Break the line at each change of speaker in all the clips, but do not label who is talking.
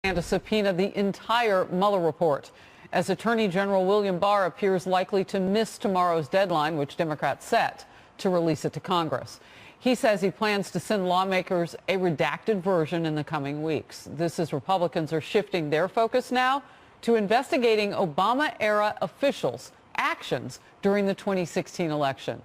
And to subpoena the entire Mueller report, as Attorney General William Barr appears likely to miss tomorrow's deadline, which Democrats set, to release it to Congress. He says he plans to send lawmakers a redacted version in the coming weeks. This is Republicans are shifting their focus now to investigating Obama-era officials' actions during the 2016 election.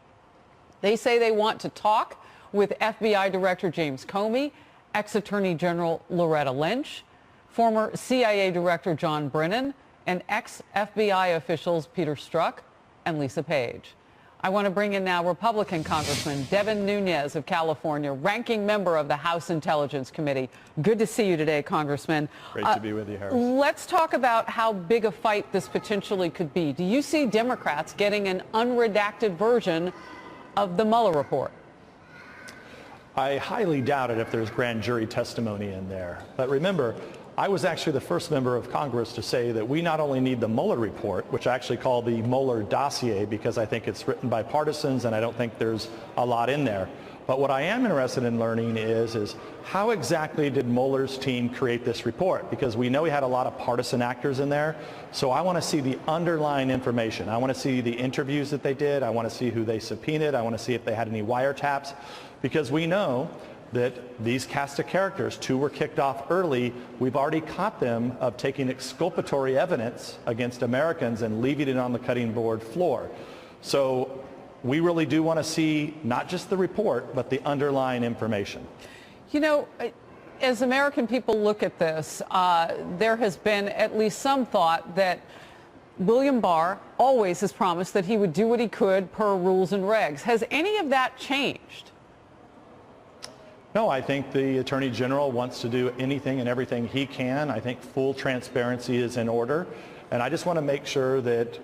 They say they want to talk with FBI Director James Comey, ex-Attorney General Loretta Lynch, former CIA Director John Brennan, and ex-FBI officials Peter Strzok and Lisa Page. I want to bring in now Republican Congressman Devin Nunes of California, ranking member of the House Intelligence Committee. Good to see you today, Congressman.
Great to be with you, Harris.
Let's talk about how big a fight this potentially could be. Do you see Democrats getting an unredacted version of the Mueller report?
I highly doubt it if there's grand jury testimony in there. But remember, I was actually the first member of Congress to say that we not only need the Mueller report, which I actually call the Mueller dossier because I think it's written by partisans and I don't think there's a lot in there. But what I am interested in learning is how exactly did Mueller's team create this report? Because we know he had a lot of partisan actors in there. So I want to see the underlying information. I want to see the interviews that they did. I want to see who they subpoenaed. I want to see if they had any wiretaps. Because we know that these cast of characters, 2 were kicked off early. We've already caught them of taking exculpatory evidence against Americans and leaving it on the cutting board floor. So we really do want to see not just the report, but the underlying information.
You know, as American people look at this, there has been at least some thought that William Barr always has promised that he would do what he could per rules and regs. Has any of that changed?
No, I think the Attorney General wants to do anything and everything he can. I think full transparency is in order. And I just want to make sure that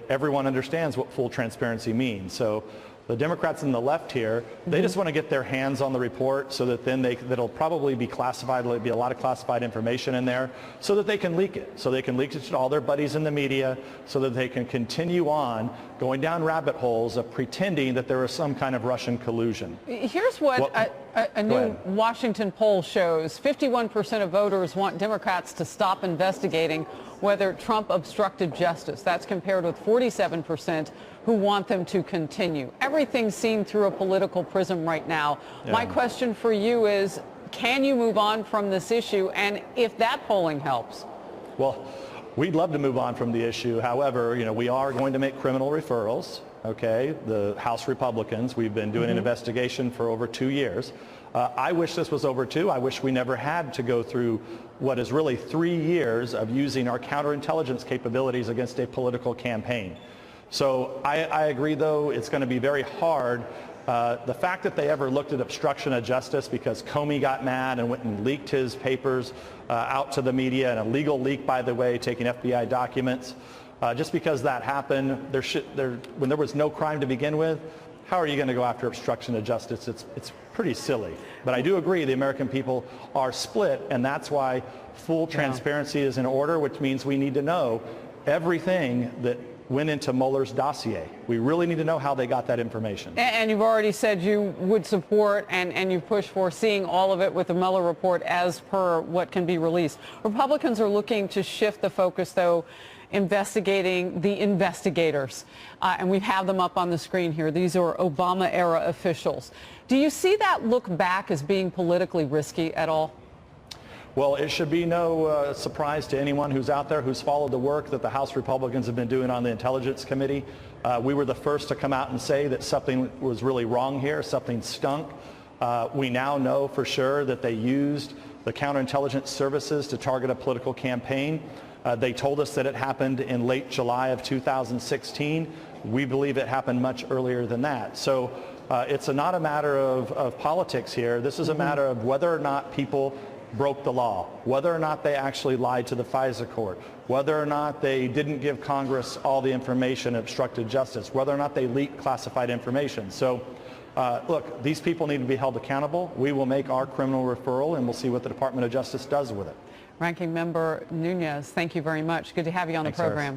everyone understands what full transparency means. So the Democrats on the left here, they just want to get their hands on the report so that then that'll probably be classified. There'll be a lot of classified information in there so that they can leak it. So they can leak it to all their buddies in the media so that they can continue on going down rabbit holes of pretending that there is some kind of Russian collusion.
Here's what a new Washington poll shows. 51% of voters want Democrats to stop investigating whether Trump obstructed justice. That's compared with 47% who want them to continue. Everything's seen through a political prism right now. Yeah. My question for you is, can you move on from this issue? And if that polling helps?
Well, we'd love to move on from the issue. However, we are going to make criminal referrals. Okay, the House Republicans, we've been doing an investigation for over 2 years. I wish this was over too. I wish we never had to go through what is really 3 years of using our counterintelligence capabilities against a political campaign. So I agree, though, it's going to be very hard. The fact that they ever looked at obstruction of justice because Comey got mad and went and leaked his papers out to the media, an illegal leak, by the way, taking FBI documents. Just because that happened, when there was no crime to begin with, how are you going to go after obstruction of justice? It's pretty silly. But I do agree the American people are split, and that's why full transparency is in order, which means we need to know everything that went into Mueller's dossier. We really need to know how they got that information.
And you've already said you would support and you push for seeing all of it with the Mueller report as per what can be released. Republicans are looking to shift the focus, though, investigating the investigators. And we have them up on the screen here. These are Obama-era officials. Do you see that look back as being politically risky at all?
Well, it should be no surprise to anyone who's out there who's followed the work that the House Republicans have been doing on the Intelligence Committee. We were the first to come out and say that something was really wrong here, something stunk. We now know for sure that they used the counterintelligence services to target a political campaign. They told us that it happened in late July of 2016. We believe it happened much earlier than that. So it's not a matter of politics here. This is a matter of whether or not people broke the law, whether or not they actually lied to the FISA court, whether or not they didn't give Congress all the information, obstructed justice, whether or not they leaked classified information. So look, these people need to be held accountable. We will make our criminal referral and we'll see what the Department of Justice does with it.
Ranking Member Nunes, thank you very much. Good to have you on the program.